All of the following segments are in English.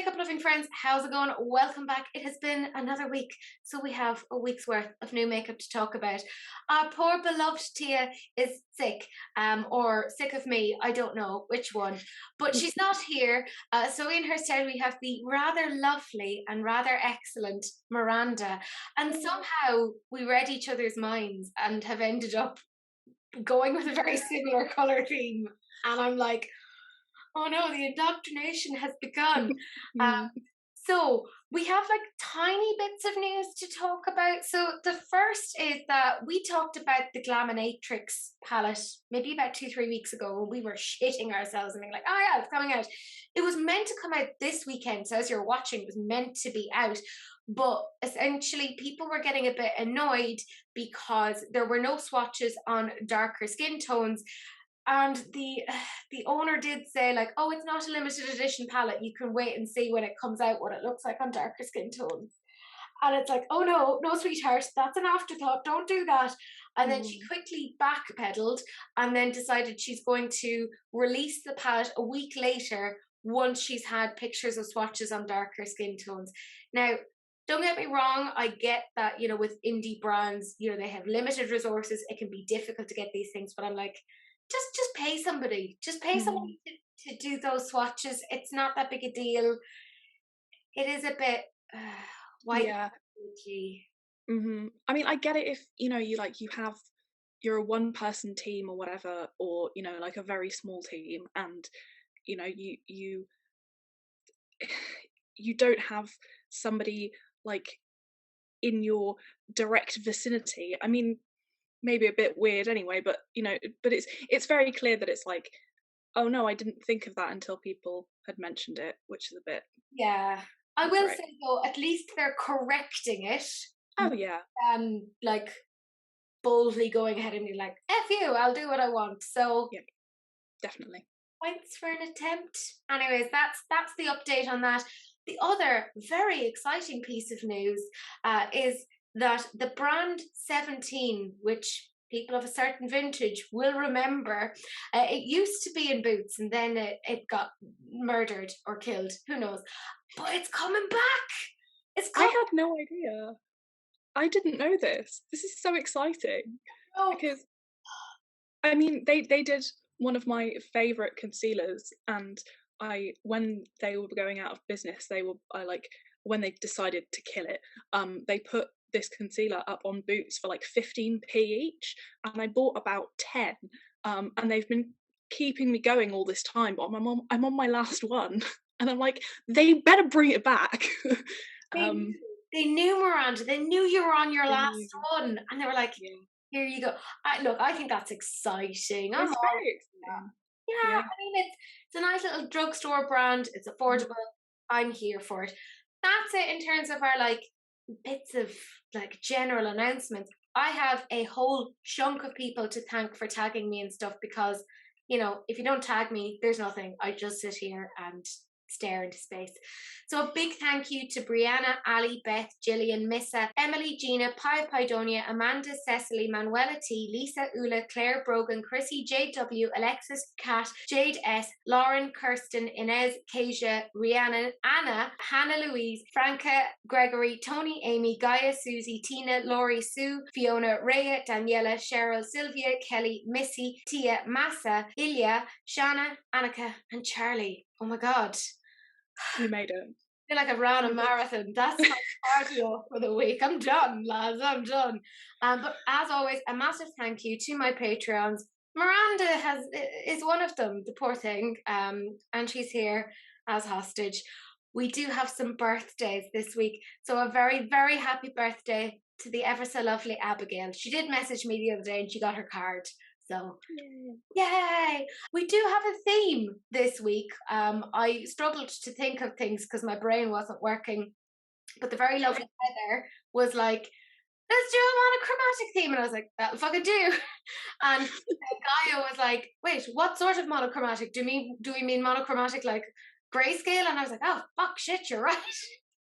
makeup loving friends, how's it going? Welcome back. It has been another week, so we have a week's worth of new makeup to talk about. Our poor beloved Tia is sick, or sick of me, I don't know which one, but she's not here. So in her stead we have the rather lovely and rather excellent Miranda, and somehow we read each other's minds and have ended up going with a very similar colour theme, and I'm like, oh no, the indoctrination has begun. So we have like tiny bits of news to talk about. So the first is that we talked about the Glaminatrix palette maybe about 2-3 weeks ago when we were shitting ourselves and being like, oh yeah, it's coming out. It was meant to come out this weekend. So as you're watching, it was meant to be out. But essentially people were getting a bit annoyed because there were no swatches on darker skin tones. And the owner did say, like, oh, it's not a limited edition palette. You can wait and see when it comes out what it looks like on darker skin tones. And it's like, oh no, sweetheart, that's an afterthought. Don't do that. And then she quickly backpedaled and then decided she's going to release the palette a week later once she's had pictures of swatches on darker skin tones. Now, don't get me wrong, I get that, you know, with indie brands, you know, they have limited resources. It can be difficult to get these things, but I'm like, just pay somebody. Just pay somebody to do those swatches. It's not that big a deal. It is a bit white. Yeah. I mean, I get it if, you know, you're a one person team or whatever, or, you know, like a very small team, and, you know, you don't have somebody like in your direct vicinity. I mean, maybe a bit weird anyway, but you know, but it's very clear that it's like, oh no, I didn't think of that until people had mentioned it, which is a bit, yeah. I will say though, at least they're correcting it. Oh yeah. Like boldly going ahead and being like, F you, I'll do what I want. So yeah, definitely. Points for an attempt. Anyways, that's the update on that. The other very exciting piece of news is that the brand 17, which people of a certain vintage will remember, it used to be in Boots and then it got murdered or killed, who knows, but it's coming back. I had no idea. I didn't know this. This is so exciting. Because I mean, they did one of my favorite concealers, and when they were going out of business, when they decided to kill it, they put this concealer up on Boots for like 15p each, and I bought about 10, and they've been keeping me going all this time, but I'm on my last one, and I'm like, they better bring it back. They knew, Miranda, they knew you were on your last one, and they were like, here you go. I think that's exciting. It's very exciting. Yeah, I mean, it's a nice little drugstore brand. It's affordable. I'm here for it. That's it in terms of our like bits of like general announcements. I have a whole chunk of people to thank for tagging me and stuff because, you know, if you don't tag me, there's nothing. I just sit here and stare into space. So a big thank you to Brianna, Ali, Beth, Gillian, Missa, Emily, Gina, Pi Pidonia, Amanda, Cecily, Manuela T, Lisa, Ula, Claire, Brogan, Chrissy, JW, Alexis, Kat, Jade S, Lauren, Kirsten, Inez, Kasia, Rhiannon, Anna, Hannah Louise, Franca, Gregory, Tony, Amy, Gaia, Susie, Tina, Laurie, Sue, Fiona, Rhea, Daniela, Cheryl, Sylvia, Kelly, Missy, Tia, Massa, Ilya, Shanna, Annika, and Charlie. Oh my God. We made it. I feel like I've ran a marathon. That's my cardio for the week. I'm done, lads. I'm done. But as always, a massive thank you to my Patreons. Miranda is one of them, the poor thing. And she's here as hostage. We do have some birthdays this week. So a very, very happy birthday to the ever so lovely Abigail. She did message me the other day and she got her card. So, yay! We do have a theme this week. I struggled to think of things because my brain wasn't working. But the very lovely Heather was like, let's do a monochromatic theme. And I was like, that'll fucking do. And Gaia was like, wait, what sort of monochromatic? Do we mean monochromatic like grayscale? And I was like, oh, fuck, shit, you're right.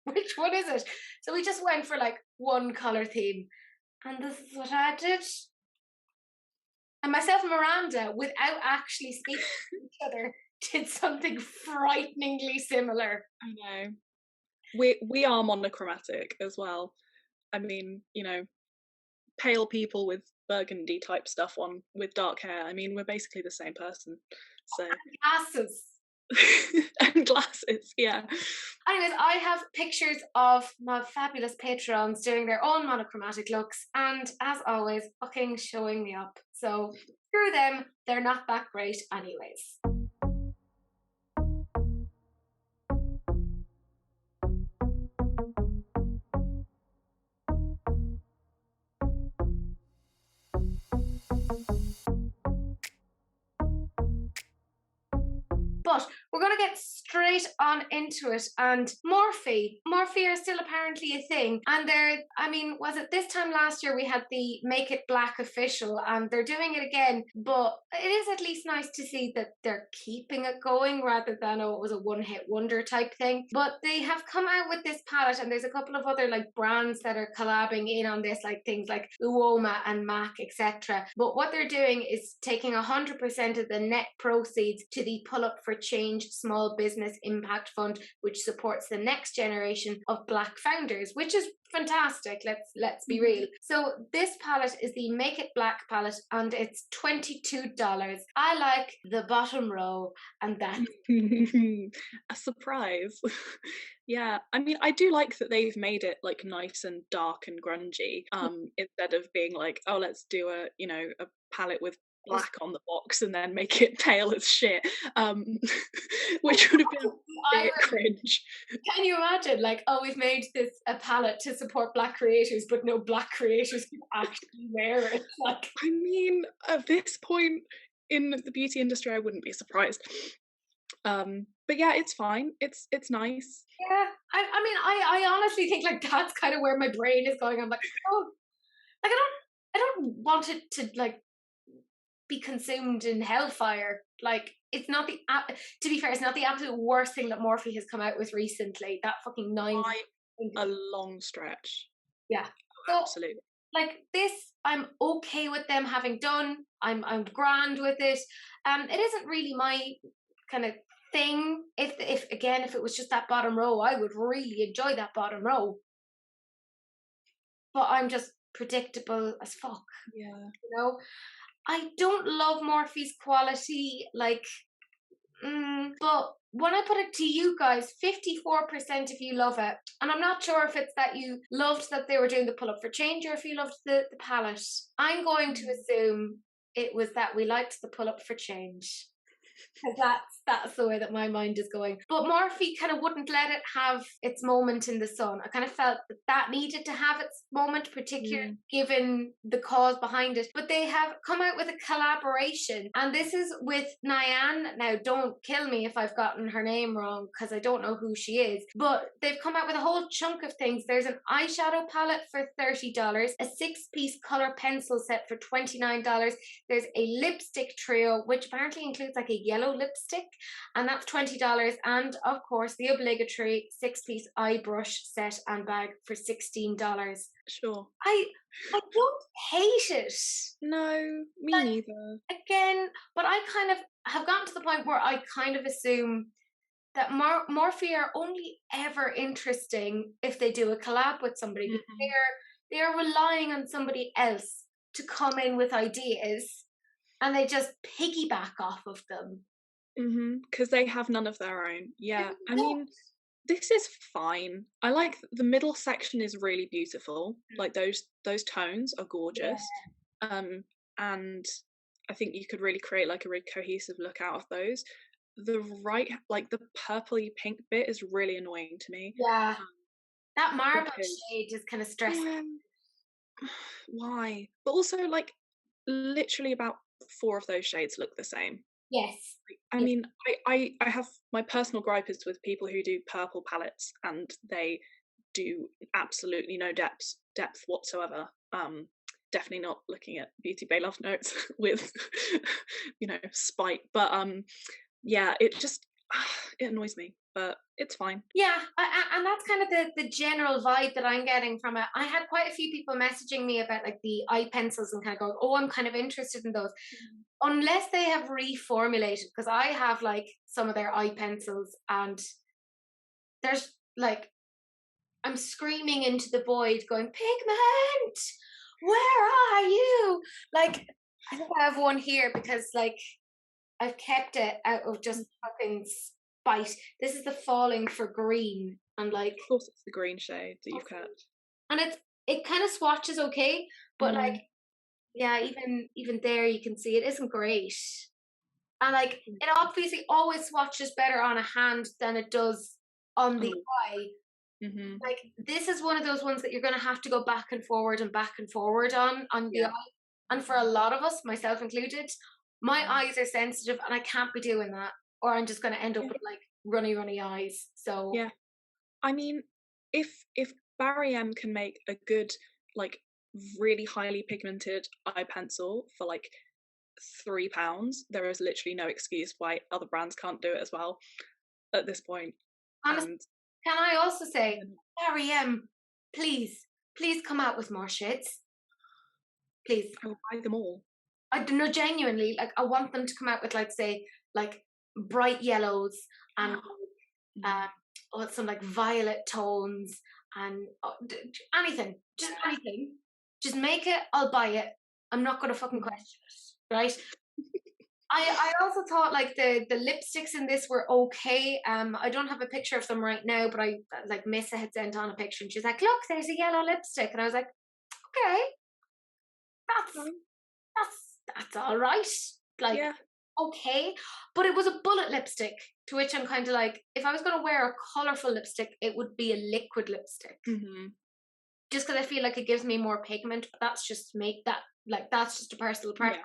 Which one is it? So we just went for like one colour theme. And this is what I did. And myself and Miranda, without actually speaking to each other, did something frighteningly similar. I know. We are monochromatic as well. I mean, you know, pale people with burgundy type stuff on with dark hair. I mean, we're basically the same person. So Glasses. and glasses, yeah. Anyways, I have pictures of my fabulous patrons doing their own monochromatic looks, and as always, fucking showing me up. So screw them, they're not that great anyways. But we're going to get straight on into it. And Morphe are still apparently a thing. And was it this time last year we had the Make It Black official, and they're doing it again. But it is at least nice to see that they're keeping it going rather than, it was a one-hit wonder type thing. But they have come out with this palette, and there's a couple of other like brands that are collabing in on this, like things like Uoma and MAC, etc. But what they're doing is taking 100% of the net proceeds to the Pull Up for Change Small Business Impact Fund, which supports the next generation of Black founders, which is fantastic. Let's be real. So this palette is the Make It Black palette, and it's $22. I like the bottom row, and that a surprise. Yeah, I mean, I do like that they've made it like nice and dark and grungy, instead of being like, oh, let's do a palette with black on the box and then make it pale as shit, which would have been a bit cringe. Can you imagine, like, oh, we've made this a palette to support Black creators, but no Black creators can actually wear it? Like, I mean, at this point in the beauty industry, I wouldn't be surprised. But yeah, it's fine. It's nice. Yeah, I honestly think like that's kind of where my brain is going. I'm like, oh, like I don't want it to like be consumed in hellfire. Like, it's not to be fair, it's not the absolute worst thing that Morphe has come out with recently. That fucking 9 a long stretch. Yeah, so, absolutely. Like this, I'm okay with them having done. I'm grand with it. It isn't really my kind of thing. If it was just that bottom row, I would really enjoy that bottom row. But I'm just predictable as fuck. Yeah, you know. I don't love Morphe's quality, like, but when I put it to you guys, 54% of you love it. And I'm not sure if it's that you loved that they were doing the Pull Up for Change or if you loved the palette. I'm going to assume it was that we liked the Pull Up for Change. Because that's the way that my mind is going. But Morphe kind of wouldn't let it have its moment in the sun. I kind of felt that needed to have its moment, particularly given the cause behind it. But they have come out with a collaboration, and this is with Nyan. Now, don't kill me if I've gotten her name wrong, because I don't know who she is. But they've come out with a whole chunk of things. There's an eyeshadow palette for $30, a 6-piece color pencil set for $29. There's a lipstick trio, which apparently includes like a yellow lipstick, and that's $20, and of course the obligatory 6-piece eye brush set and bag for $16. Sure. I don't hate it. No, me neither. Again, but I kind of have gotten to the point where I kind of assume that Morphe are only ever interesting if they do a collab with somebody. They're relying on somebody else to come in with ideas, and they just piggyback off of them. Because they have none of their own. Yeah, I mean, this is fine. I like the middle section is really beautiful. Like those tones are gorgeous. And I think you could really create like a really cohesive look out of those. The right, like the purpley pink bit is really annoying to me. Yeah, that marble shade is kind of stressful. Yeah. Why? But also, like, literally about 4 of those shades look the same. Yes. I mean, I have my personal gripe is with people who do purple palettes and they do absolutely no depth whatsoever. Definitely not looking at Beauty Bay Love Notes with spite. But yeah, it just, it annoys me, but it's fine. Yeah, and that's kind of the general vibe that I'm getting from it. I had quite a few people messaging me about like the eye pencils and kind of going, oh, I'm kind of interested in those. Unless they have reformulated, because I have like some of their eye pencils and there's like, I'm screaming into the void going, pigment, where are you? Like, I think I have one here because like I've kept it out of just fucking spite. This is the Falling for Green. And like, Of course, it's the green shade that you've kept. And it kind of swatches okay, but like, yeah, even there you can see it isn't great. And like, it obviously always swatches better on a hand than it does on the eye. Like, this is one of those ones that you're going to have to go back and forward on the eye. And for a lot of us, myself included, my eyes are sensitive and I can't be doing that, or I'm just going to end up with like runny eyes. So yeah, I mean, if Barry M can make a good, like, really highly pigmented eye pencil for like £3, there is literally no excuse why other brands can't do it as well at this point. Honestly, can I also say, Barry M, please come out with more shades. Please. I will buy them all. I don't know, genuinely, like, I want them to come out with, like, say, like, bright yellows and some, like, violet tones and anything. Just anything. Just make it, I'll buy it. I'm not going to fucking question it, right? I also thought, like, the lipsticks in this were okay. I don't have a picture of them right now, but like, Missa had sent on a picture and she's like, look, there's a yellow lipstick. And I was like, okay. That's all right. Like, okay. But it was a bullet lipstick, to which I'm kind of like, if I was going to wear a colourful lipstick, it would be a liquid lipstick. Just because I feel like it gives me more pigment, but that's just that's just a personal preference.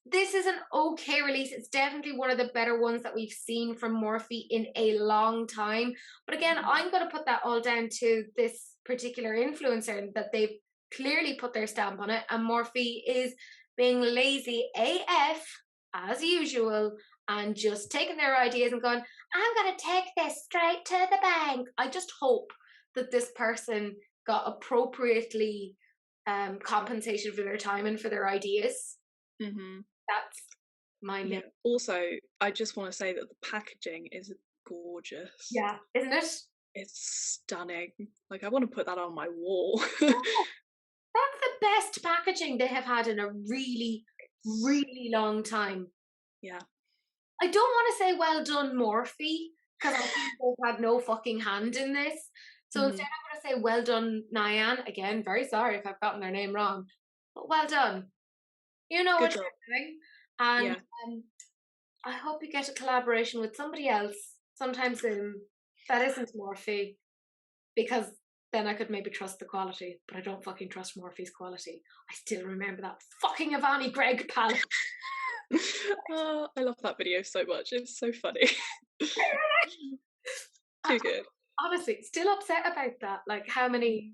This is an okay release. It's definitely one of the better ones that we've seen from Morphe in a long time. But again, I'm going to put that all down to this particular influencer, that they've clearly put their stamp on it, and Morphe is being lazy AF as usual and just taking their ideas and going, I'm going to take this straight to the bank. I just hope that this person got appropriately compensated for their time and for their ideas. That's my name. Also, I just want to say that the packaging is gorgeous. Yeah, isn't it? It's stunning. Like, I want to put that on my wall. That's the best packaging they have had in a really, really long time. Yeah. I don't want to say well done, Morphe, because I think they've had no fucking hand in this. So instead I'm going to say well done, Nyan. Again, very sorry if I've gotten their name wrong. But well done. You know what you're doing. And I hope you get a collaboration with somebody else sometime soon that isn't Morphe, because then I could maybe trust the quality, but I don't fucking trust Morphe's quality. I still remember that fucking Avani Greg palette. Oh, I love that video so much. It's so funny. Too good. Honestly, still upset about that. Like, how many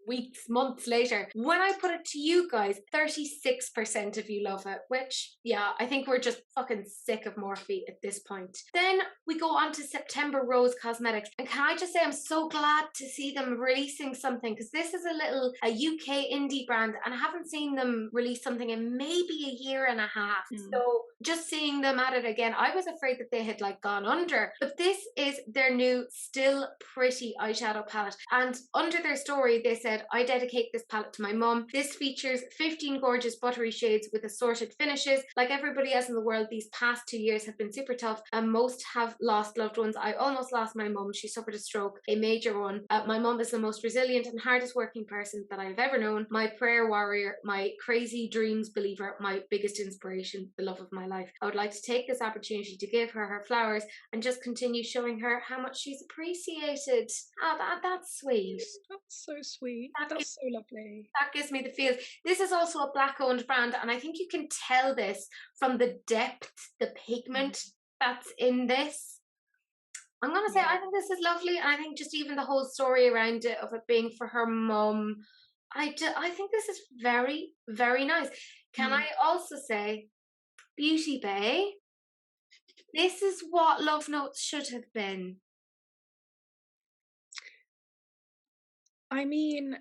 weeks, months later, when I put it to you guys, 36% of you love it, which, yeah, I think we're just fucking sick of Morphe at this point. Then we go on to September Rose Cosmetics, and can I just say I'm so glad to see them releasing something, because this is a UK indie brand, and I haven't seen them release something in maybe a year and a half. So just seeing them at it again, I was afraid that they had like gone under, but this is their new Still Pretty eyeshadow palette, and under their story they said, I dedicate this palette to my mum. This features 15 gorgeous buttery shades with assorted finishes. Like everybody else in the world, these past 2 years have been super tough, and most have lost loved ones. I almost lost my mum. She suffered a stroke, a major one. My mum is the most resilient and hardest working person that I've ever known. My prayer warrior, my crazy dreams believer, my biggest inspiration, the love of my life. I would like to take this opportunity to give her her flowers and just continue showing her how much she's appreciated. Oh, that's sweet. That's so sweet. That's so lovely. That gives me the feels. This is also a black-owned brand, and I think you can tell this from the depth, the pigment that's in this. I'm going to say I think this is lovely, and I think just even the whole story around it, of it being for her mum, I think this is very, very nice. Can I also say, Beauty Bay, This is what Love Notes should have been. I mean,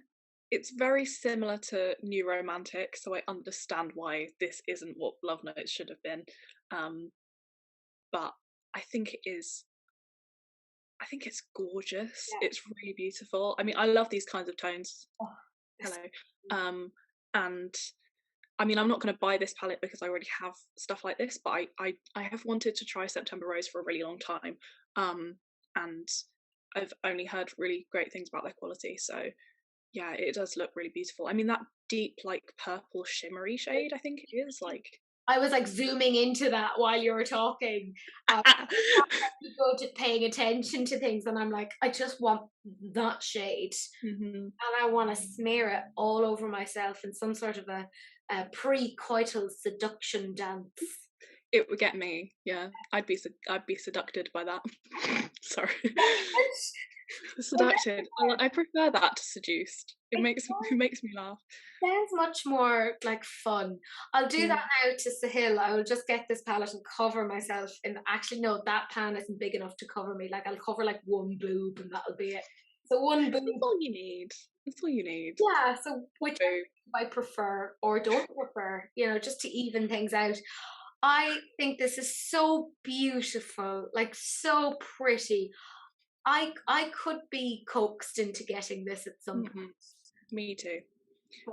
it's very similar to New Romantic, so I understand why this isn't what Love Notes should have been. But I think it is. I think it's gorgeous. Yeah. It's really beautiful. I mean, I love these kinds of tones. Oh, Hello. And I mean, I'm not going to buy this palette because I already have stuff like this, but I have wanted to try September Rose for a really long time. And I've only heard really great things about their quality. So yeah, it does look really beautiful. I mean, that deep, like, purple shimmery shade, I think it is, like... I was, like, zooming into that while you were talking. I'm good at paying attention to things, and I'm like, I just want that shade. And I want to smear it all over myself in some sort of a pre-coital seduction dance. It would get me, yeah. I'd be seducted by that. Sorry. Seducted. I prefer that to seduced. It makes me laugh. Sounds much more like fun. I'll do that now to Sahil. I will just get this palette and cover myself. And actually, no, that pan isn't big enough to cover me. Like, I'll cover like one boob, and that'll be it. So one boob. That's all you need. That's all you need. Yeah. So which I prefer or don't prefer, you know, just to even things out. I think this is so beautiful, like so pretty. I could be coaxed into getting this at some point. Me too.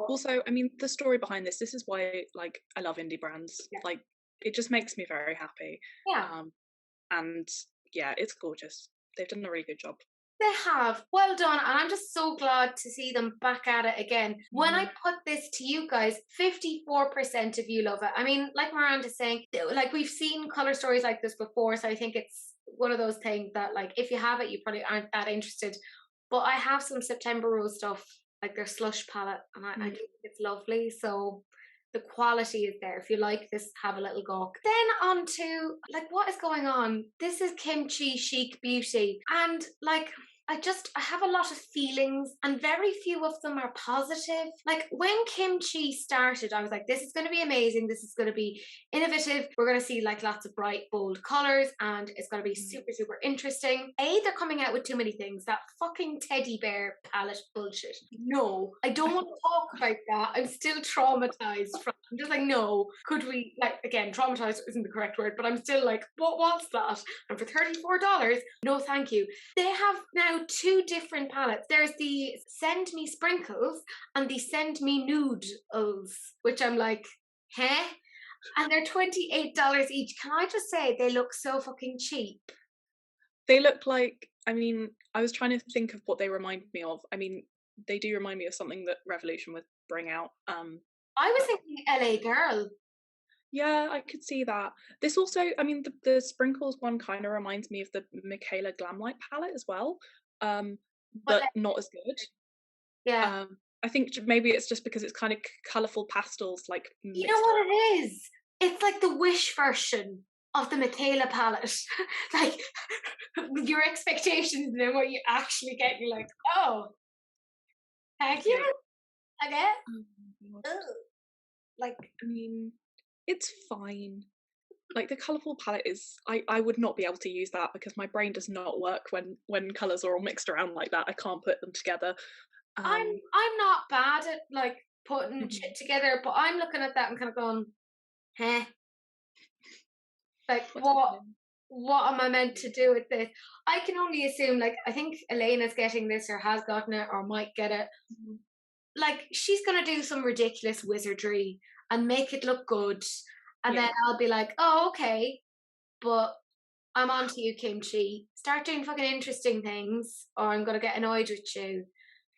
Also, I mean, the story behind this is why, like, I love indie brands. Yeah. Like, it just makes me very happy. Yeah. And yeah, it's gorgeous. They've done a really good job. They have. Well done. And I'm just so glad to see them back at it again. When I put this to you guys, 54% of you love it. I mean, like Miranda's saying, like, we've seen colour stories like this before, so I think it's one of those things that, like, if you have it, you probably aren't that interested. But I have some September Rose stuff, like their Slush palette, and I do think it's lovely. So the quality is there. If you like this, have a little gawk. Then on to, like, what is going on? This is KimChi Chic Beauty. And, like, I have a lot of feelings, and very few of them are positive. Like, when KimChi started, I was like, this is going to be amazing. This is going to be innovative. We're going to see, like, lots of bright, bold colors, and it's going to be super, super interesting. They're coming out with too many things. That fucking teddy bear palette bullshit. No, I don't want to talk about that. I'm still traumatized from it. I'm just like, no. Could we, like, again, traumatized isn't the correct word, but I'm still like, what was that? And for $34, no thank you. They have now two different palettes. There's the Send Me Sprinkles and the Send Me Noodles, which I'm like, huh? And they're $28 each. Can I just say, they look so fucking cheap. They look like, I mean, I was trying to think of what they remind me of. I mean, they do remind me of something that Revolution would bring out. I was thinking LA Girl. Yeah, I could see that. This also, I mean, the Sprinkles one kind of reminds me of the Michaela Glamlite palette as well, but not as good. Yeah. I think maybe it's just because it's kind of colourful pastels, like, you know what it is? It's like the Wish version of the Michaela palette. Like, your expectations and then what you actually get, you're like, oh, heck yeah, I get. Like, I mean, it's fine. Like, the colourful palette is, I would not be able to use that because my brain does not work when colours are all mixed around like that. I can't put them together. I'm not bad at, like, putting shit together, but I'm looking at that and kind of going, huh? Like, what am I meant to do with this? I can only assume, like, I think Elena's getting this or has gotten it or might get it. Like, she's gonna do some ridiculous wizardry and make it look good, and then I'll be like, oh, okay, but I'm on to you, KimChi. Start doing fucking interesting things, or I'm gonna get annoyed with you.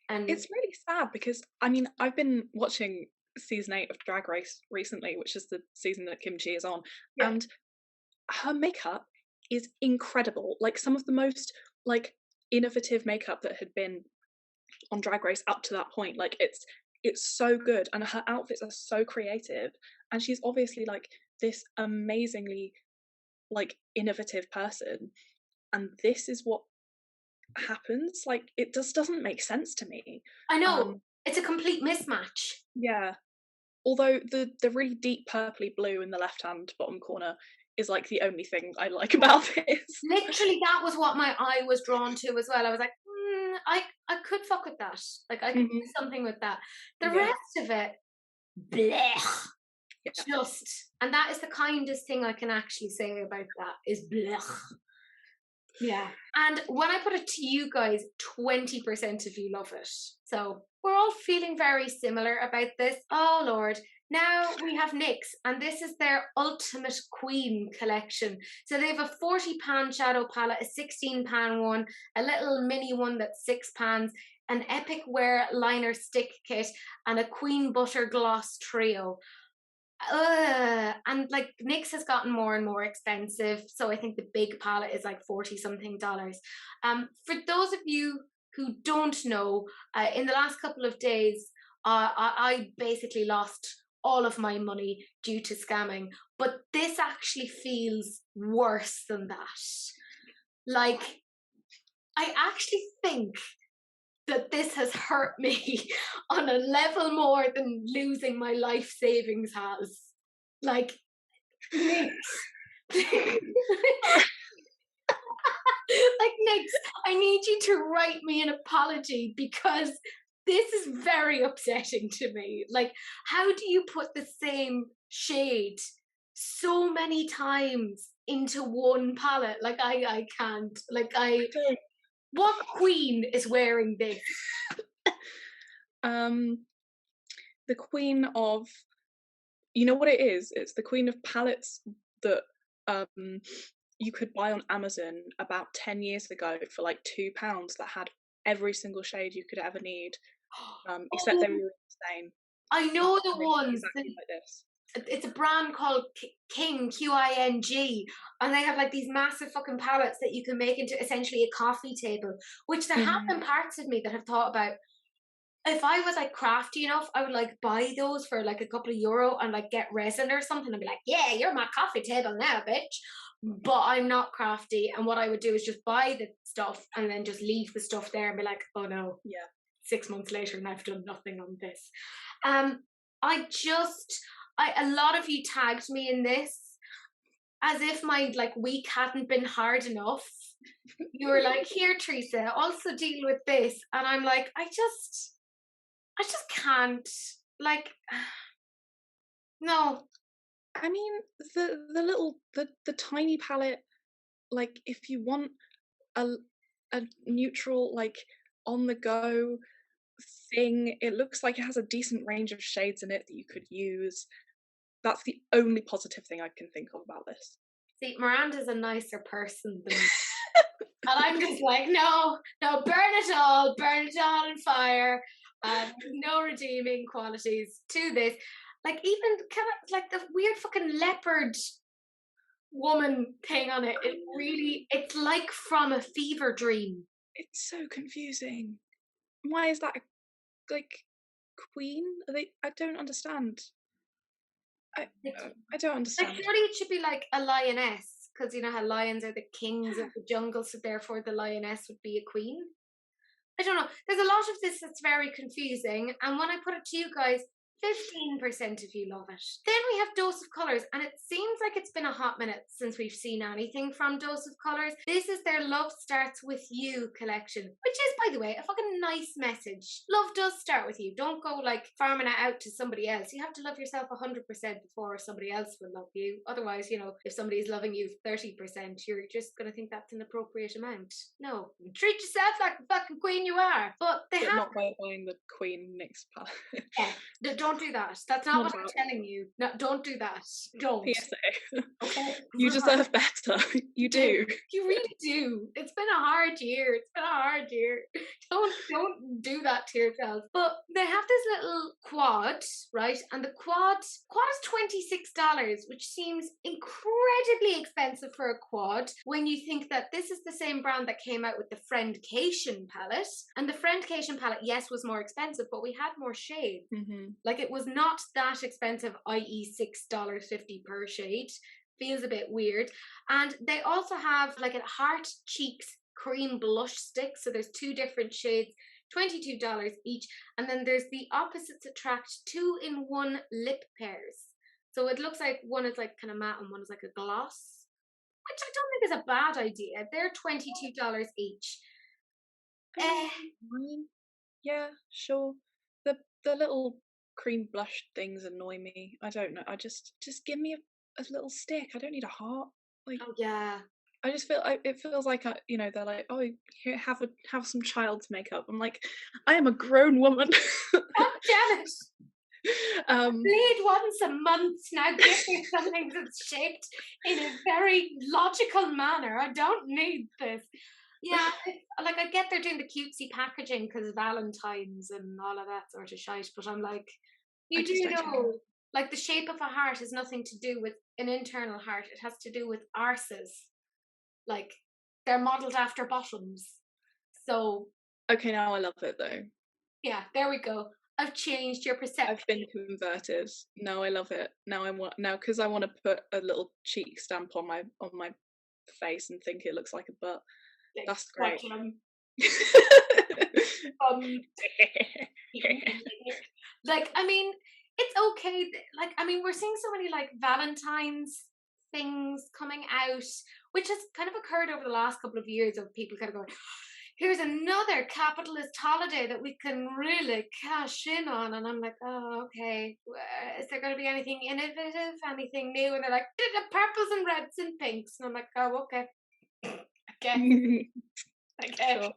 And it's really sad because, I mean, I've been watching season 8 of Drag Race recently, which is the season that KimChi is on, and her makeup is incredible. Like, some of the most, like, innovative makeup that had been on Drag Race up to that point. Like, it's so good, and her outfits are so creative, and she's obviously, like, this amazingly, like, innovative person, and this is what happens. Like, it just doesn't make sense to me. I know, it's a complete mismatch. Yeah, although the really deep purpley blue in the left hand bottom corner is like the only thing I like about this. Literally, that was what my eye was drawn to as well. I was like, I could fuck with that. Like, I could do something with that. The rest of it, blech. Yeah. And that is the kindest thing I can actually say about that is blech. Yeah. And when I put it to you guys, 20% of you love it. So we're all feeling very similar about this. Oh, Lord. Now we have Nyx, and this is their Ultimate Queen collection. So they have a 40 pan shadow palette, a 16 pan one, a little mini one that's 6 pans, an Epic Wear liner stick kit, and a Queen Butter Gloss trio. And like Nyx has gotten more and more expensive, so I think the big palette is like $40 something. For those of you who don't know, in the last couple of days, I basically lost all of my money due to scamming, but this actually feels worse than that. Like, I actually think that this has hurt me on a level more than losing my life savings has. Like, Nyx. Like, Nyx, I need you to write me an apology because this is very upsetting to me. Like, how do you put the same shade so many times into one palette? Like, I can't. Like, what queen is wearing this? The queen of, you know what it is? It's the queen of palettes that you could buy on Amazon about 10 years ago for like £2 that had every single shade you could ever need, except they were insane. I know the ones. Exactly like this. It's a brand called King, Q-I-N-G, and they have like these massive fucking palettes that you can make into essentially a coffee table, which there have been parts of me that have thought about, if I was like crafty enough, I would like buy those for like a couple of euro and like get resin or something and be like, yeah, you're my coffee table now, bitch. But I'm not crafty, and what I would do is just buy the stuff and then just leave the stuff there and be like, oh no, 6 months later and I've done nothing on this. A lot of you tagged me in this as if my like week hadn't been hard enough. You were like, here, Teresa, also deal with this. And I'm like, I just can't. Like, no. I mean, the tiny palette, like if you want a neutral, like on the go thing, it looks like it has a decent range of shades in it that you could use. That's the only positive thing I can think of about this. See, Miranda's a nicer person than me. And I'm just like, no, burn it all in fire. No redeeming qualities to this. Like, even kind of like the weird fucking leopard woman thing on it. It's like from a fever dream. It's so confusing. Why is that like queen? I don't understand. I don't understand. Like, surely it should be like a lioness, because you know how lions are the kings of the jungle, so therefore the lioness would be a queen. I don't know. There's a lot of this that's very confusing, and when I put it to you guys, 15% of you love it. Then we have Dose of Colours, and it seems like it's been a hot minute since we've seen anything from Dose of Colours. This is their Love Starts With You collection, which is, by the way, a fucking nice message. Love does start with you. Don't go like farming it out to somebody else. You have to love yourself 100% before somebody else will love you. Otherwise, you know, if somebody's loving you 30%, you're just going to think that's an appropriate amount. No. Treat yourself like the fucking queen you are. But not by buying the Queen Nyx palette. Yeah. Don't do that. That's not what I'm telling you. No, don't do that. Don't. PSA. Okay. You deserve better. You do. You really do. It's been a hard year. Don't do that to yourself. But they have this little quad, right? And the quad is $26, which seems incredibly expensive for a quad when you think that this is the same brand that came out with the Friendcation palette. And the Friendcation palette, yes, was more expensive, but we had more shades. Like, it was not that expensive, i.e. $6.50 per shade. Feels a bit weird. And they also have like a Heart Cheeks cream blush stick. So there's 2 different shades, $22 each. And then there's the Opposites Attract 2-in-1 lip pairs. So it looks like one is like kind of matte and one is like a gloss, which I don't think is a bad idea. They're $22 each. Fine. Yeah, sure. The little cream blush things annoy me. I don't know. I just give me a little stick. I don't need a heart. Like, Oh yeah. I just feel it feels like they're like, oh, here, have some child's makeup. I'm like, I am a grown woman. God damn it. Bleed once a month now. Give me something that's shaped in a very logical manner. I don't need this. Yeah, like I get they're doing the cutesy packaging because Valentine's and all of that sort of shite, but I'm like, you do know, like the shape of a heart has nothing to do with an internal heart. It has to do with arses. Like they're modelled after bottoms. So okay, now I love it though. Yeah, there we go. I've changed your perception. I've been converted. Now I love it. Now because I want to put a little cheek stamp on my face and think it looks like a butt. That's great. Like, I mean, it's okay. Like, I mean, we're seeing so many like Valentine's things coming out, which has kind of occurred over the last couple of years of people kind of going, here's another capitalist holiday that we can really cash in on. And I'm like, oh, okay. Is there going to be anything innovative, anything new? And they're like, purples and reds and pinks. And I'm like, oh, okay. Okay. Okay. Sure.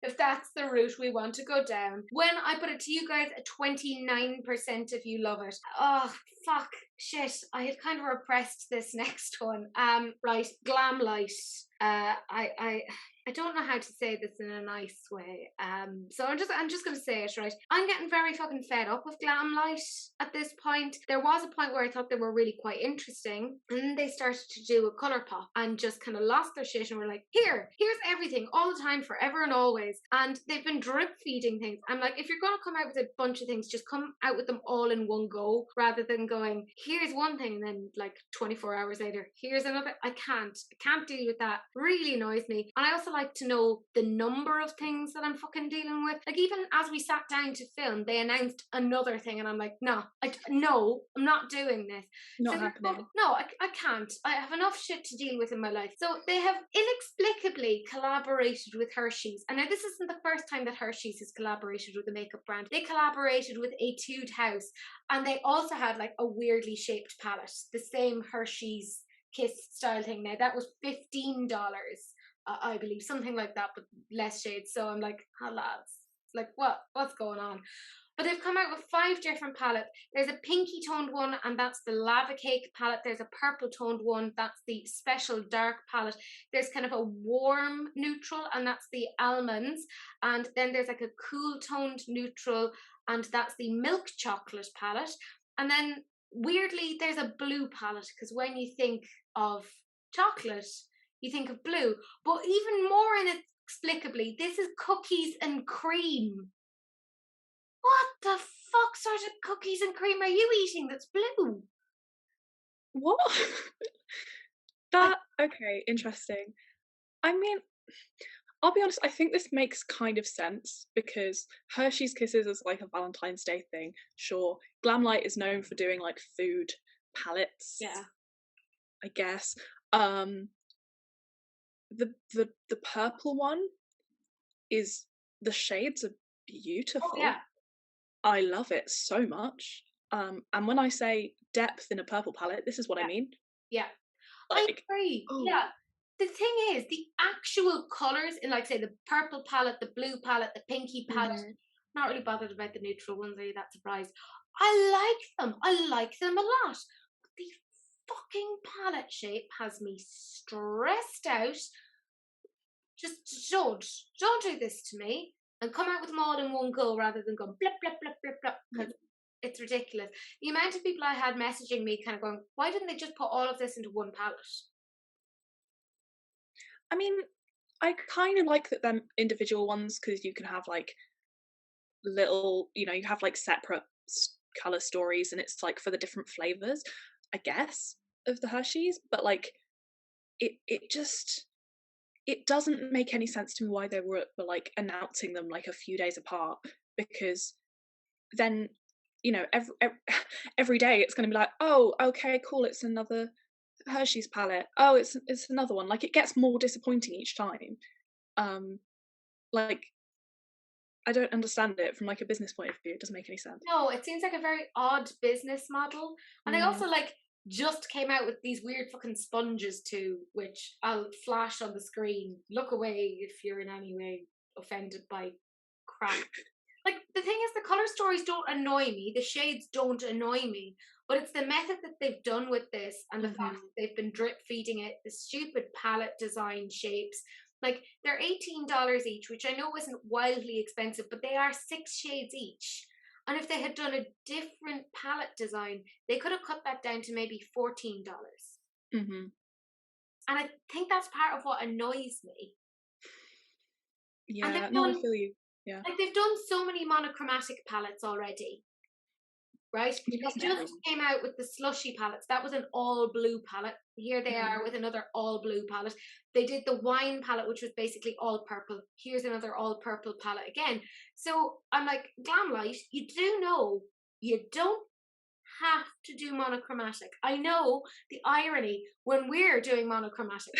If that's the route we want to go down. When I put it to you guys, 29% of you love it. Oh, fuck. Shit. I had kind of repressed this next one. Right. Glamlite. I don't know how to say this in a nice way. So I'm just gonna say it, right? I'm getting very fucking fed up with Glamlite at this point. There was a point where I thought they were really quite interesting, and then they started to do a colour pop and just kind of lost their shit and were like, here's everything all the time, forever and always. And they've been drip feeding things. I'm like, if you're gonna come out with a bunch of things, just come out with them all in one go, rather than going, here's one thing and then like 24 hours later, here's another. I can't deal with that. Really annoys me. And I also like to know the number of things that I'm fucking dealing with. Like even as we sat down to film, they announced another thing and I'm like, no, I'm not doing this. Not happening. No, I can't. I have enough shit to deal with in my life. So they have inexplicably collaborated with Hershey's. And now this isn't the first time that Hershey's has collaborated with a makeup brand. They collaborated with Etude House and they also had like a weirdly shaped palette. The same Hershey's Kiss style thing. Now that was $15, I believe, something like that, but less shades. So I'm like, oh lads, like what's going on? But they've come out with 5 different palettes. There's a pinky toned one, and that's the Lava Cake palette. There's a purple toned one, that's the Special Dark palette. There's kind of a warm neutral, and that's the Almonds. And then there's like a cool toned neutral, and that's the Milk Chocolate palette. And then weirdly, there's a blue palette, because when you think of chocolate, you think of blue. But even more inexplicably, this is cookies and cream. What the fuck sort of cookies and cream are you eating that's blue? What? Okay, interesting. I mean, I'll be honest, I think this makes kind of sense because Hershey's Kisses is like a Valentine's Day thing. Sure, Glamlite is known for doing like food palettes. Yeah. I guess. The purple one is, the shades are beautiful. Oh, yeah. I love it so much. And when I say depth in a purple palette, this is what I mean. Yeah. Like, I agree. Oh. Yeah. The thing is, the actual colours in, like, say, the purple palette, the blue palette, the pinky palette, not really bothered about the neutral ones, are you that surprised? I like them a lot. But the fucking palette shape has me stressed out. Just don't do this to me. And come out with them all in one go rather than go blip, blip, blip, blip, blip. Because it's ridiculous. The amount of people I had messaging me kind of going, why didn't they just put all of this into one palette? I mean, I kind of like that them individual ones because you can have like little, you have like separate colour stories and it's like for the different flavours, I guess, of the Hershey's. But like, it doesn't make any sense to me why they were like announcing them like a few days apart, because then you know, every day it's going to be like, oh, okay, cool, it's another Hershey's palette. Oh, it's another one. Like, it gets more disappointing each time. Like, I don't understand it from like a business point of view. It doesn't make any sense. No, it seems like a very odd business model. And they also like just came out with these weird fucking sponges too, which I'll flash on the screen. Look away if you're in any way offended by crap. Like, the thing is, the color stories don't annoy me, the shades don't annoy me, but it's the method that they've done with this and the fact that they've been drip feeding it, the stupid palette design shapes. Like, they're $18 each, which I know isn't wildly expensive, but they are 6 shades each. And if they had done a different palette design, they could have cut that down to maybe $14. And I think that's part of what annoys me. Yeah, no, I feel you. Yeah. Like, they've done so many monochromatic palettes already, right? They just came out with the slushy palettes. That was an all blue palette. Here they are with another all blue palette. They did the wine palette, which was basically all purple. Here's another all purple palette again. So I'm like, Glamlite, you do know you don't have to do monochromatic. I know the irony when we're doing monochromatic.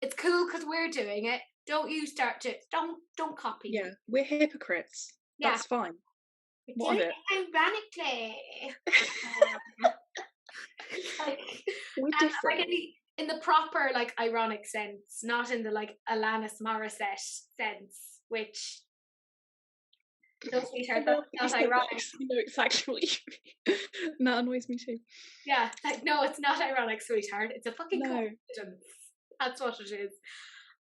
It's cool because we're doing it. Don't you start to don't copy. Yeah, we're hypocrites. Yeah. That's fine. What of it? Ironically. Like, we're different. Like in the proper like ironic sense, not in the like Alanis Morissette sense, which those sweetheart, that's not ironic. I know exactly what you mean. That annoys me too. Yeah, like, no, it's not ironic, sweetheart. It's a fucking coincidence. That's what it is.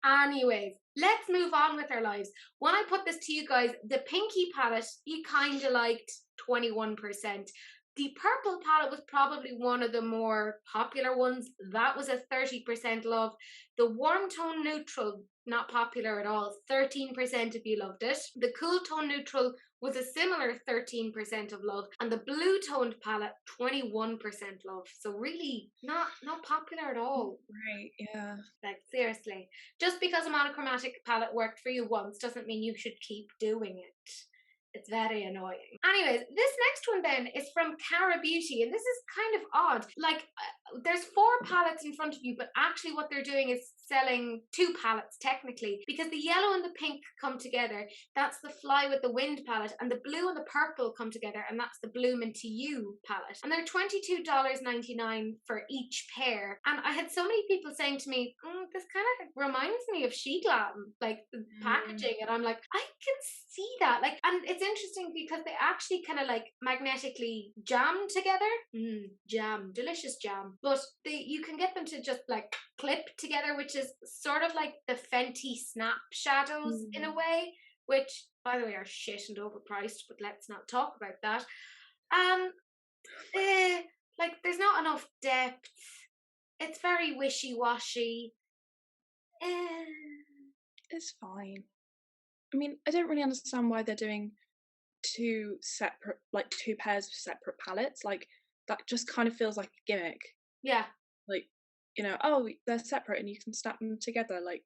Anyways, let's move on with our lives. When I put this to you guys, the pinky palette, you kind of liked 21%. The purple palette was probably one of the more popular ones. That was a 30% love. The warm tone neutral, not popular at all, 13% if you loved it. The cool tone neutral was a similar 13% of love. And the blue toned palette, 21% love. So really not popular at all. Right, yeah. Like, seriously. Just because a monochromatic palette worked for you once doesn't mean you should keep doing it. It's very annoying. Anyways, this next one then is from Cara Beauty, and this is kind of odd. Like, there's 4 palettes in front of you, but actually what they're doing is selling 2 palettes technically, because the yellow and the pink come together. That's the Fly with the Wind palette, and the blue and the purple come together, and that's the Bloom Into You palette. And they're $22.99 for each pair. And I had so many people saying to me, this kind of reminds me of Chic Glam, like the packaging, and I'm like, I can see that. Like, and it's interesting because they actually kind of like magnetically jam together. Jam, delicious jam. But you can get them to just like clip together, which is sort of like the Fenty Snap shadows in a way, which by the way are shit and overpriced, but let's not talk about that. Like, there's not enough depth. It's very wishy-washy. It's fine. I mean, I don't really understand why they're doing 2 pairs of separate palettes. Like, that just kind of feels like a gimmick. Yeah. Like, you know, oh, they're separate and you can snap them together. Like,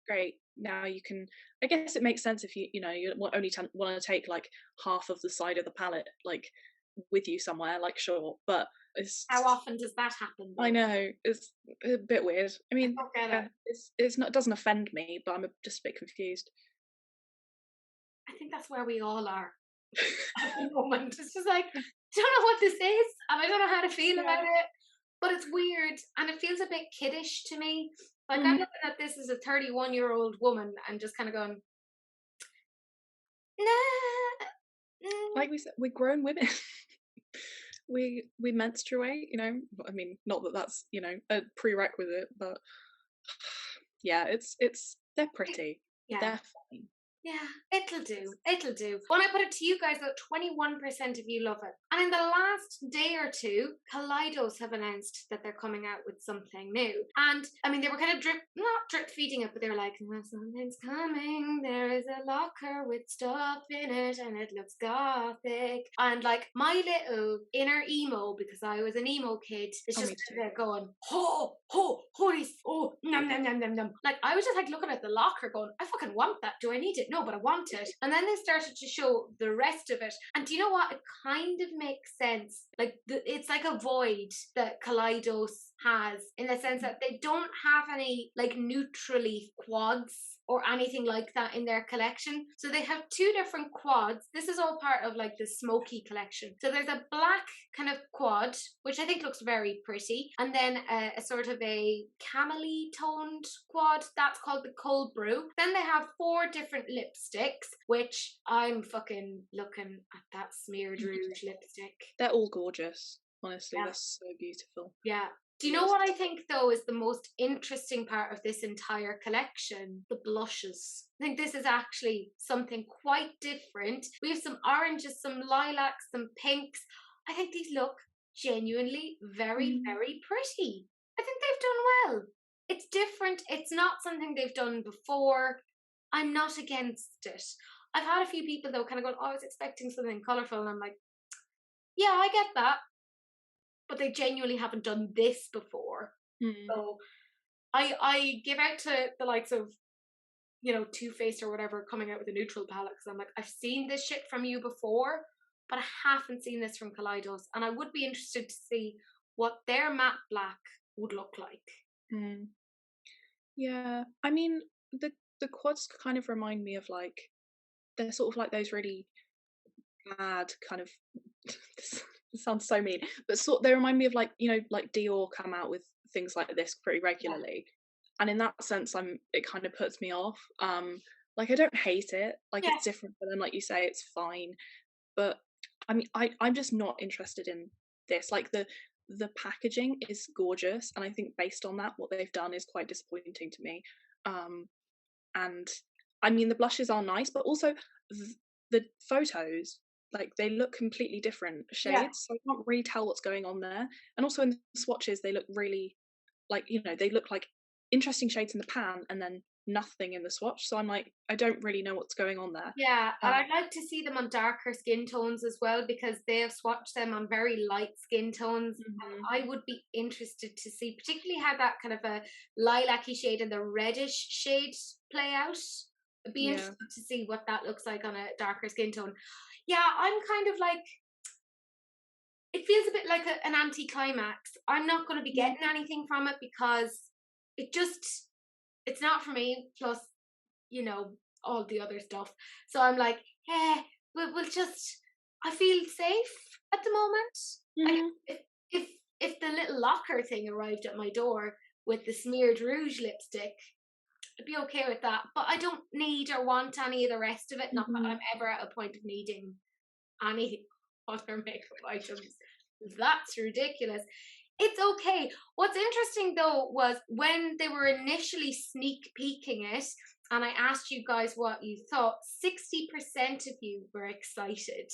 great. Now you can. I guess it makes sense if you only want to take like half of the side of the palette like with you somewhere. Like, sure, but how often does that happen though? I know, it's a bit weird. I mean, it's not, it doesn't offend me, but I'm just a bit confused. I think that's where we all are at the moment. It's just like, I don't know what this is and I don't know how to feel about it, but it's weird and it feels a bit kiddish to me. Like, I'm looking at this as a 31-year-old woman and just kind of going, nah. Like we said, we're grown women. we menstruate, you know. I mean, not that that's, you know, a prerequisite, but yeah, they're pretty. Yeah. They're fine. Yeah, it'll do. When I put it to you guys, though, 21% of you love it. And in the last day or two, Kaleidos have announced that they're coming out with something new. And, I mean, they were kind of not drip feeding it, but they were like, something's coming, there is a locker with stuff in it, and it looks gothic. And, like, my little inner emo, because I was an emo kid, is just there going, this, nom, nom, nom, nom, nom. Like, I was just, like, looking at the locker going, I fucking want that. Do I need it? no, but I want it. And then they started to show the rest of it. And do you know what? It kind of makes sense. Like, it's like a void that Kaleidos has, in the sense that they don't have any, like, neutrally quads or anything like that in their collection. So they have two different quads. This is all part of like the smoky collection. So there's a black kind of quad, which I think looks very pretty. And then a sort of a camely toned quad. That's called the cold brew. Then they have 4 different lipsticks, which I'm fucking looking at that smeared rouge lipstick. They're all gorgeous. Honestly, they're so beautiful. Yeah. Do you know what I think, though, is the most interesting part of this entire collection? The blushes. I think this is actually something quite different. We have some oranges, some lilacs, some pinks. I think these look genuinely very, very pretty. I think they've done well. It's different. It's not something they've done before. I'm not against it. I've had a few people, though, kind of going, oh, I was expecting something colourful. And I'm like, yeah, I get that. But they genuinely haven't done this before. So I give out to the likes of, you know, Too Faced or whatever coming out with a neutral palette, because I'm like, I've seen this shit from you before, but I haven't seen this from Kaleidos, and I would be interested to see what their matte black would look like. Yeah, I mean, the quads kind of remind me of like, they're sort of like those really bad kind of it sounds so mean, but they remind me of like, you know, like Dior come out with things like this pretty regularly, and in that sense it kind of puts me off. Like, I don't hate it, like it's different, but then like you say, it's fine, but I mean, I'm just not interested in this. Like, the packaging is gorgeous, and I think based on that, what they've done is quite disappointing to me. And I mean, the blushes are nice, but also the photos, like, they look completely different shades, so I can't really tell what's going on there. And also in the swatches, they look really, like, you know, they look like interesting shades in the pan and then nothing in the swatch, so I'm like, I don't really know what's going on there. Yeah, and I'd like to see them on darker skin tones as well, because they have swatched them on very light skin tones. I would be interested to see particularly how that kind of a lilac-y shade and the reddish shade play out. I'd be interested to see what that looks like on a darker skin tone. Yeah, I'm kind of like, it feels a bit like an anti-climax. I'm not going to be getting anything from it because it's not for me, plus, you know, all the other stuff. So I'm like, we'll just, I feel safe at the moment. Like, if the little locker thing arrived at my door with the smeared rouge lipstick, I'd be okay with that. But I don't need or want any of the rest of it. Not that I'm ever at a point of needing any other makeup items. That's ridiculous. It's okay. What's interesting, though, was when they were initially sneak peeking it, and I asked you guys what you thought, 60% of you were excited.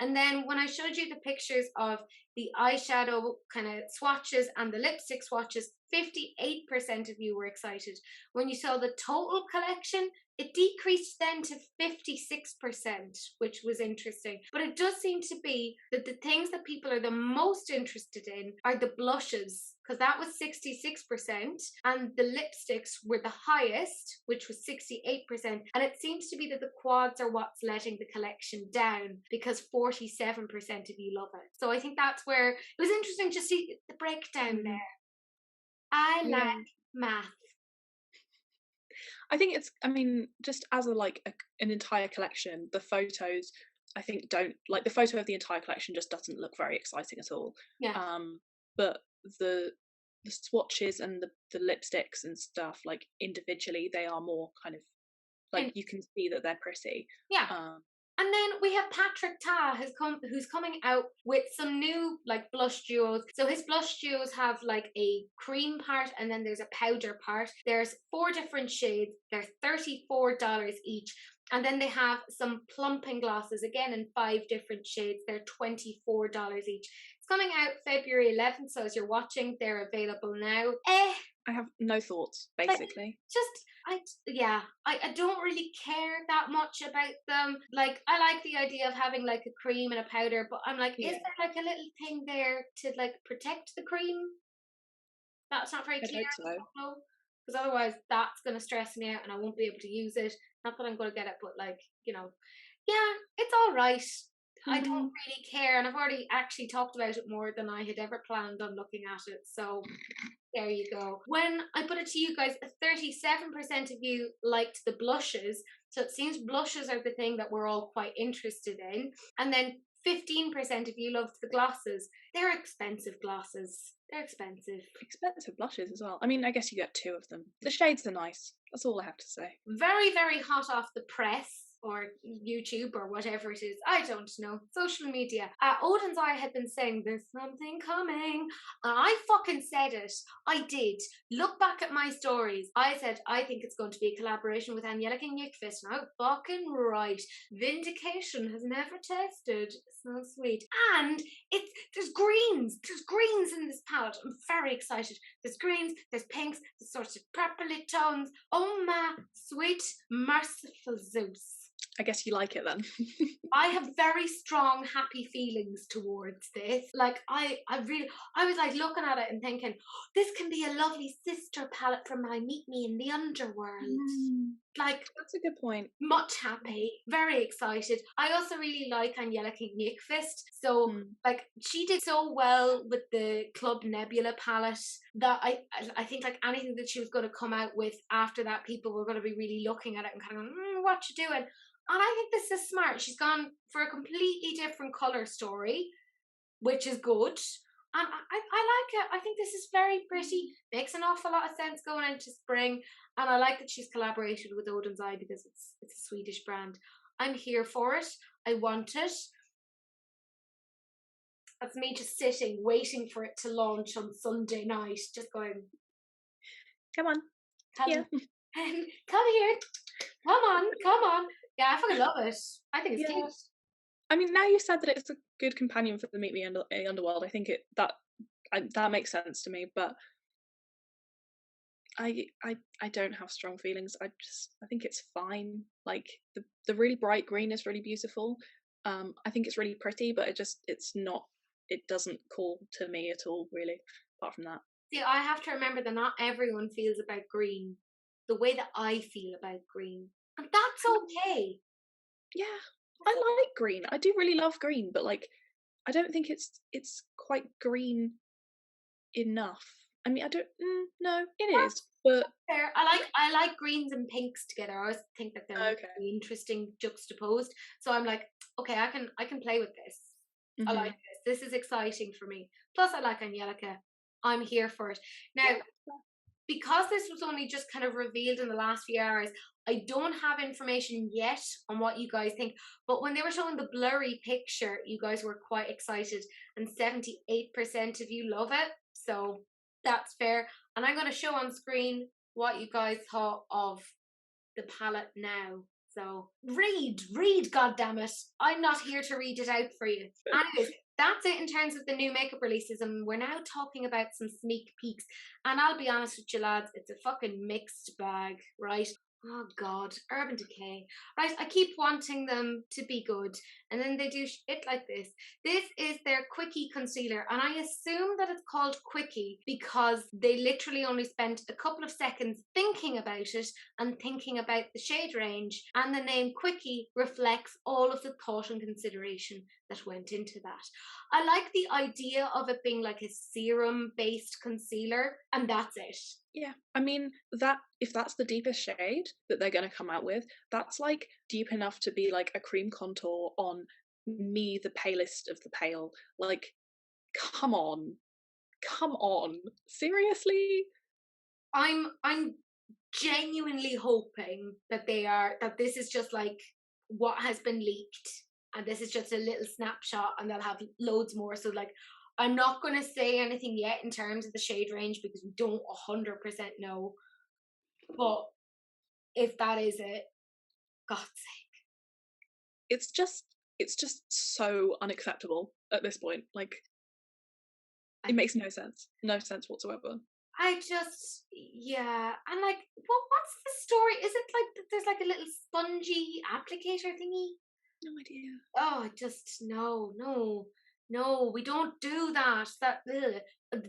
And then when I showed you the pictures of the eyeshadow kind of swatches and the lipstick swatches, 58% of you were excited. When you saw the total collection, it decreased then to 56%, which was interesting. But it does seem to be that the things that people are the most interested in are the blushes, because that was 66%, and the lipsticks were the highest, which was 68%. And it seems to be that the quads are what's letting the collection down, because 47% of you love it. So I think that's where it was interesting to see the breakdown there. I like math. I think it's, I mean, just as an entire collection, the photos, I think, don't, like, the photo of the entire collection just doesn't look very exciting at all. But the swatches and the lipsticks and stuff, like, individually, they are more kind of, like, you can see that they're pretty. And then we have Patrick Ta who's coming out with some new, like, blush duos. So his blush duos have like a cream part and then there's a powder part. There's 4 different shades. They're $34 each. And then they have some plumping glosses, again in 5 different shades. They're $24 each. It's coming out February 11th. So as you're watching, they're available now. I have no thoughts, basically. I don't really care that much about them. Like, I like the idea of having like a cream and a powder, but I'm like, is there like a little thing there to like protect the cream? That's not very clear. I hope so. because otherwise that's going to stress me out and I won't be able to use it. Not that I'm going to get it, but like, you know, yeah, it's all right. I don't really care, and I've already actually talked about it more than I had ever planned on looking at it, so there you go. When I put it to you guys, 37% of you liked the blushes, so it seems blushes are the thing that we're all quite interested in, and then 15% of you loved the glosses. They're expensive glosses. They're expensive. Expensive blushes as well. I mean, I guess you get 2 of them. The shades are nice. That's all I have to say. Very, very hot off the press, or YouTube, or whatever it is. I don't know. Social media. Odin's Eye had been saying, there's something coming. And I fucking said it. I did. Look back at my stories. I said, I think it's going to be a collaboration with Angelica and Nyx. And I was fucking right. Vindication has never tested. So sweet. And there's greens. There's greens in this palette. I'm very excited. There's greens, there's pinks, there's sorts of purpley tones. Oh my sweet merciful Zeus. I guess you like it then. I have very strong, happy feelings towards this. Like, I was like looking at it and thinking, oh, this can be a lovely sister palette from my Meet Me in the Underworld. Like, that's a good point. Much happy, very excited. I also really like Angelica Nyx. So, like, she did so well with the Club Nebula palette that I think like anything that she was going to come out with after that, people were going to be really looking at it and kind of going, what you doing? And I think this is smart. She's gone for a completely different colour story, which is good. And I like it. I think this is very pretty. Makes an awful lot of sense going into spring. And I like that she's collaborated with Odin's Eye because it's a Swedish brand. I'm here for it. I want it. That's me just sitting, waiting for it to launch on Sunday night. Just going, come on. Come here. Come on. Yeah, I fucking love it. I think it's cute. I mean, now you said that it's a good companion for the Meet Me in the Underworld, I think that makes sense to me, but I don't have strong feelings. I think it's fine. Like, the really bright green is really beautiful. I think it's really pretty, but it doesn't call to me at all, really, apart from that. See, I have to remember that not everyone feels about green the way that I feel about green. And that's okay. Yeah, I like green. I do really love green, but like, I don't think it's quite green enough. I mean, I don't. No, it is, but fair. I like greens and pinks together. I always think that they're really interesting juxtaposed. So I'm like, okay, I can play with this. I like this. This is exciting for me. Plus, I like Angelica. I'm here for it. Now, because this was only just kind of revealed in the last few hours, I don't have information yet on what you guys think. But when they were showing the blurry picture, you guys were quite excited, and 78% of you love it. So that's fair. And I'm going to show on screen what you guys thought of the palette now. So read, goddammit. I'm not here to read it out for you. Anyways, that's it in terms of the new makeup releases, and we're now talking about some sneak peeks. And I'll be honest with you lads, it's a fucking mixed bag, right? Oh God, Urban Decay. Right, I keep wanting them to be good, and then they do shit like this. This is their Quickie Concealer, and I assume that it's called Quickie because they literally only spent a couple of seconds thinking about it and thinking about the shade range, and the name Quickie reflects all of the thought and consideration that went into that. I like the idea of it being like a serum-based concealer, and that's it. Yeah, I mean, that if that's the deepest shade that they're going to come out with, that's like deep enough to be like a cream contour on me, the palest of the pale. Like, come on, seriously? I'm genuinely hoping that this is just like what has been leaked, and this is just a little snapshot, and they'll have loads more. So like, I'm not going to say anything yet in terms of the shade range because we don't 100% know. But if that is it, God's sake. It's just so unacceptable at this point. Like, it makes no sense whatsoever. And like, what's the story? Is it like there's like a little spongy applicator thingy? No idea. Oh, just no. No, we don't do that. The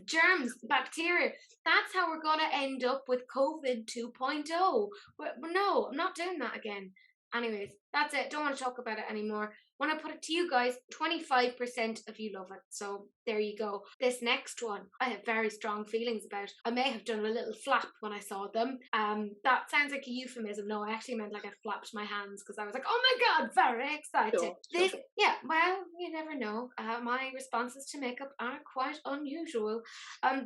germs, the bacteria. That's how we're going to end up with COVID 2.0. No, I'm not doing that again. Anyways, that's it. Don't want to talk about it anymore. When I put it to you guys, 25% of you love it. So there you go. This next one, I have very strong feelings about. I may have done a little flap when I saw them. That sounds like a euphemism. No, I actually meant like I flapped my hands because I was like, oh my God, very excited. Sure. Yeah, well, you never know. My responses to makeup are quite unusual.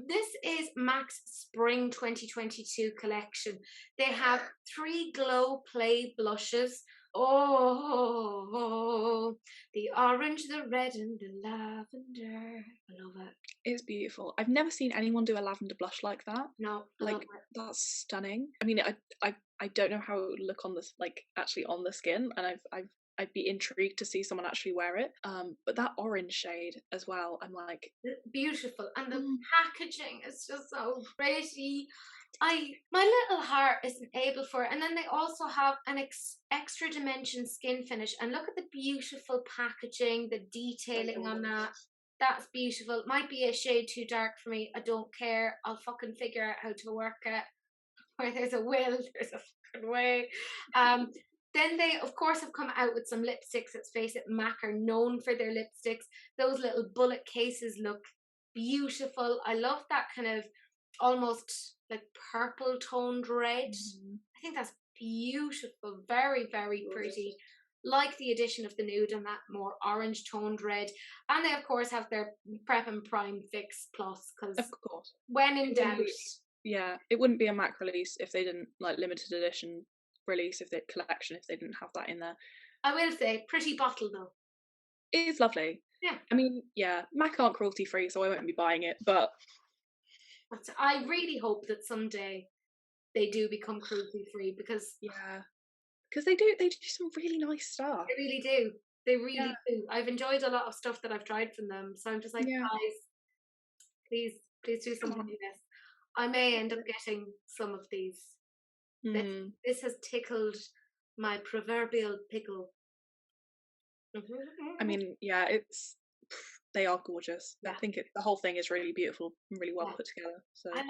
This is MAC's Spring 2022 collection. They have 3 Glow Play blushes. Oh, the orange, the red, and the lavender. I love it. It's beautiful. I've never seen anyone do a lavender blush like that. No, like that's stunning. I mean, I don't know how it would look on this, like actually on the skin, and I'd be intrigued to see someone actually wear it. But that orange shade as well, I'm like beautiful, and the packaging is just so pretty. My little heart isn't able for it. And then they also have an extra dimension skin finish, and look at the beautiful packaging, the detailing on that. That's beautiful. Might be a shade too dark for me. I don't care. I'll fucking figure out how to work it. Where there's a will, there's a fucking way. Then they, of course, have come out with some lipsticks. Let's face it, MAC are known for their lipsticks. Those little bullet cases look beautiful. I love that kind of almost like purple toned red. I think that's beautiful. Very, very pretty. Like the addition of the nude and that more orange toned red. And they, of course, have their Prep and Prime Fix Plus, because of course, when in doubt. Yeah, it wouldn't be a MAC release if they didn't, like, limited edition release, if they collection, if they didn't have that in there. I will say, pretty bottle though. It is lovely. Yeah. I mean, yeah, MAC aren't cruelty free, so I won't be buying it, but I really hope that someday they do become cruelty free, because they do some really nice stuff. They really do. They really do. I've enjoyed a lot of stuff that I've tried from them, so I'm just like, guys, please do something with this. I may end up getting some of these. This has tickled my proverbial pickle. I mean, yeah, they are gorgeous. I think the whole thing is really beautiful and really well put together. So I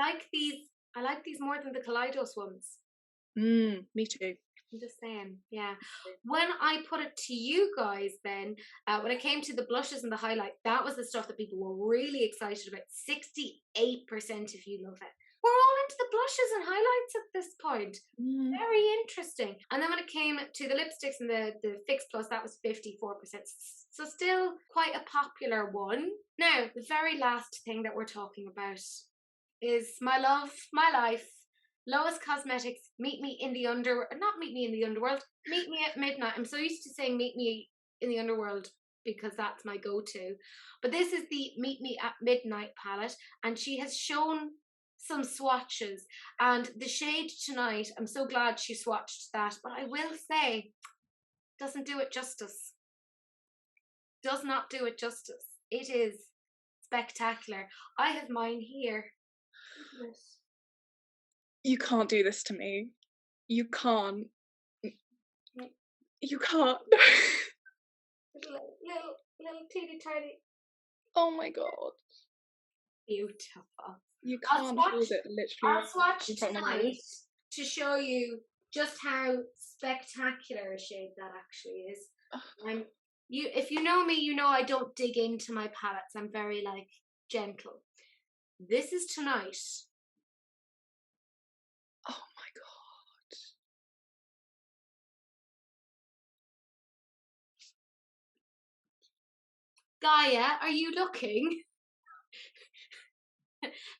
like these more than the Kaleidos ones. Me too. I'm just saying, yeah. When I put it to you guys then, when it came to the blushes and the highlight, that was the stuff that people were really excited about. 68% of you love it. We're all into the blushes and highlights at this point. Very interesting. And then when it came to the lipsticks and the Fix Plus, that was 54%. So still quite a popular one. Now, the very last thing that we're talking about is my love, my life, Lois Cosmetics, Meet Me in the Underworld. Not Meet Me in the Underworld, Meet Me at Midnight. I'm so used to saying Meet Me in the Underworld because that's my go-to. But this is the Meet Me at Midnight palette, and she has shown some swatches, and the shade Tonight, I'm so glad she swatched that, but I will say, doesn't do it justice. Does not do it justice. It is spectacular. I have mine here. You can't do this to me. You can't. You can't. little teeny tiny. Oh my god. Beautiful. You can't hold it literally. I'll swatch Tonight to show you just how spectacular a shade that actually is. If you know me, you know I don't dig into my palettes. I'm very like gentle. This is Tonight. Oh my god. Gaia, are you looking?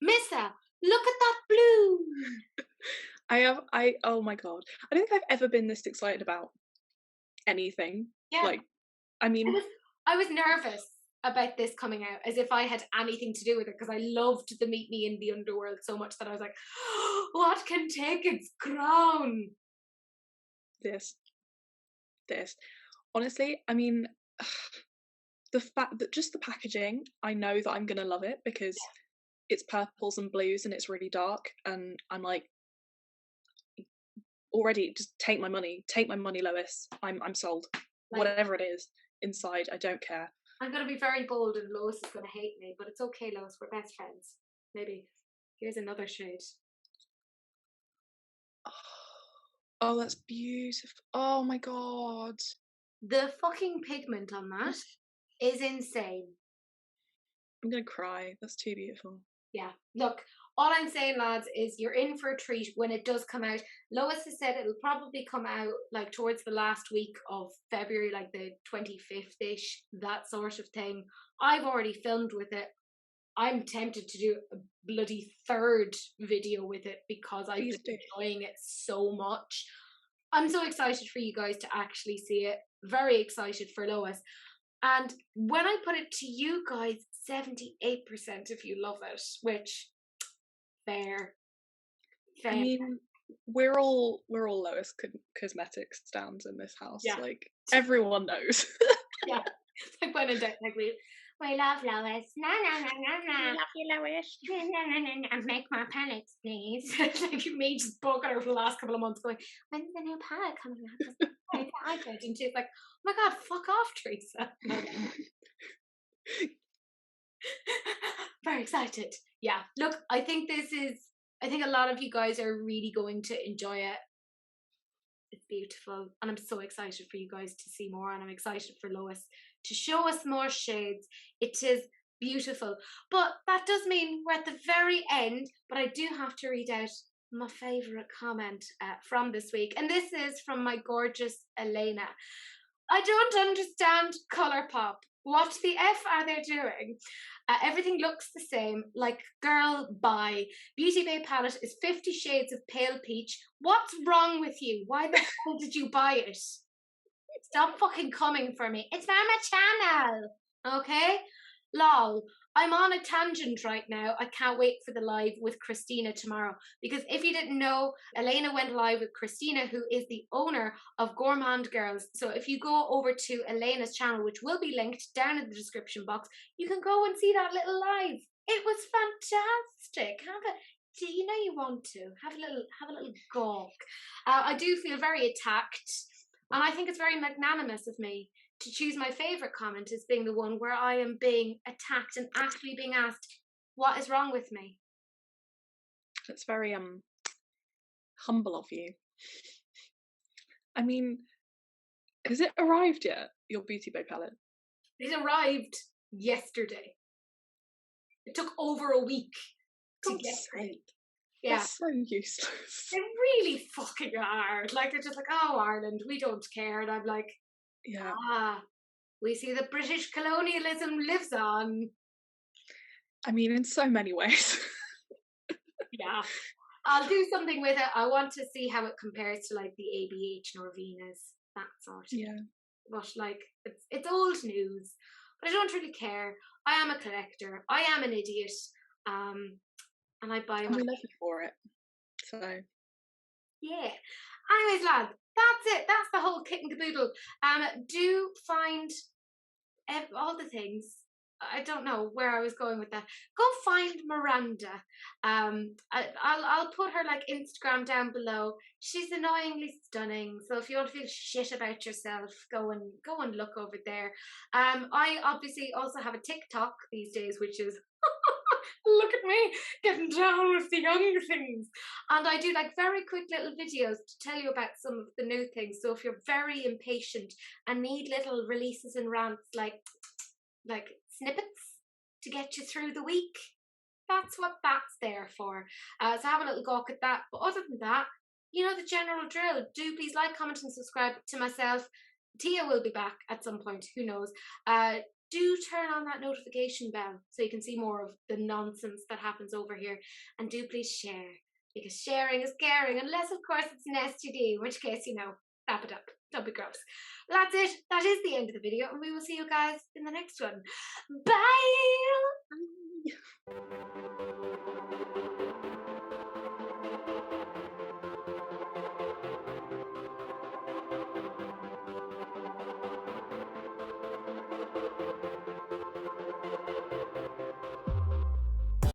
Missa, look at that blue. Oh my god. I don't think I've ever been this excited about anything. Yeah. Like, I mean, I was nervous about this coming out, as if I had anything to do with it, because I loved the Meet Me in the Underworld so much that I was like, what can take its crown? This. Honestly, I mean, the fact that just the packaging, I know that I'm gonna love it because it's purples and blues and it's really dark, and I'm like, already, just take my money, Lois. I'm sold. Like, whatever it is inside, I don't care. I'm going to be very bold and Lois is going to hate me, but it's okay, Lois. We're best friends. Maybe. Here's another shade. Oh, that's beautiful. Oh my God. The fucking pigment on that is insane. I'm going to cry. That's too beautiful. Yeah. Look, all I'm saying, lads, is you're in for a treat when it does come out. Lois has said it'll probably come out like towards the last week of February, like the 25th-ish, that sort of thing. I've already filmed with it. I'm tempted to do a bloody third video with it because I've been enjoying it so much. I'm so excited for you guys to actually see it. Very excited for Lois. And when I put it to you guys, 78% of you love it, which fair. I mean, we're all Lois Cosmetics stands in this house. Yeah. Like everyone knows. Yeah, like when in doubt, like we love Lois. No. We love you, Lois. No. Make more palettes, please. Like me just poking her for the last couple of months, going, "When's the new palette coming out?" I did, and she's like, "Oh my God, fuck off, Teresa." Very excited. Yeah. Look, I think a lot of you guys are really going to enjoy it. It's beautiful, and I'm so excited for you guys to see more, and I'm excited for Lois to show us more shades. It is beautiful, but that does mean we're at the very end, but I do have to read out my favourite comment from this week, and this is from my gorgeous Elena. I don't understand Colourpop. What the F are they doing? Everything looks the same. Like, girl, bye. Beauty Bay palette is 50 shades of pale peach. What's wrong with you? Why the hell did you buy it? Stop fucking coming for me. It's from my channel. Okay? Lol. I'm on a tangent right now. I can't wait for the live with Christina tomorrow. Because if you didn't know, Elena went live with Christina, who is the owner of Gourmande Girls. So if you go over to Elena's channel, which will be linked down in the description box, you can go and see that little live. It was fantastic. You know you want to. Have a little gawk. I do feel very attacked. And I think it's very magnanimous of me to choose my favourite comment as being the one where I am being attacked and actually being asked, what is wrong with me? It's very humble of you. I mean, has it arrived yet, your Beauty Bay palette? It arrived yesterday. It took over a week to get it. Yeah. That's so useless. They really fucking are. Like, they're just like, oh, Ireland, we don't care. And I'm like, yeah. We see that British colonialism lives on. I mean, in so many ways. Yeah. I'll do something with it. I want to see how it compares to like the ABH Norvenas, that sort of. Yeah. But like, it's old news. But I don't really care. I am a collector. I am an idiot. And I buy them. And we love you for it. So. Yeah. Anyways, lads, that's it. That's the whole kit and caboodle. Do find all the things. I don't know where I was going with that. Go find Miranda. I'll put her like Instagram down below. She's annoyingly stunning. So if you want to feel shit about yourself, go and look over there. I obviously also have a TikTok these days, which is look at me getting down with the young things. And I do like very quick little videos to tell you about some of the new things. So if you're very impatient and need little releases and rants like snippets to get you through the week, that's what that's there for. So have a little gawk at that. But other than that, you know the general drill. Do please like, comment and subscribe to myself. Tia will be back at some point, who knows. Do turn on that notification bell so you can see more of the nonsense that happens over here. And do please share, because sharing is caring, unless of course it's an STD, in which case, you know, wrap it up. Don't be gross. That's it. That is the end of the video, and we will see you guys in the next one. Bye!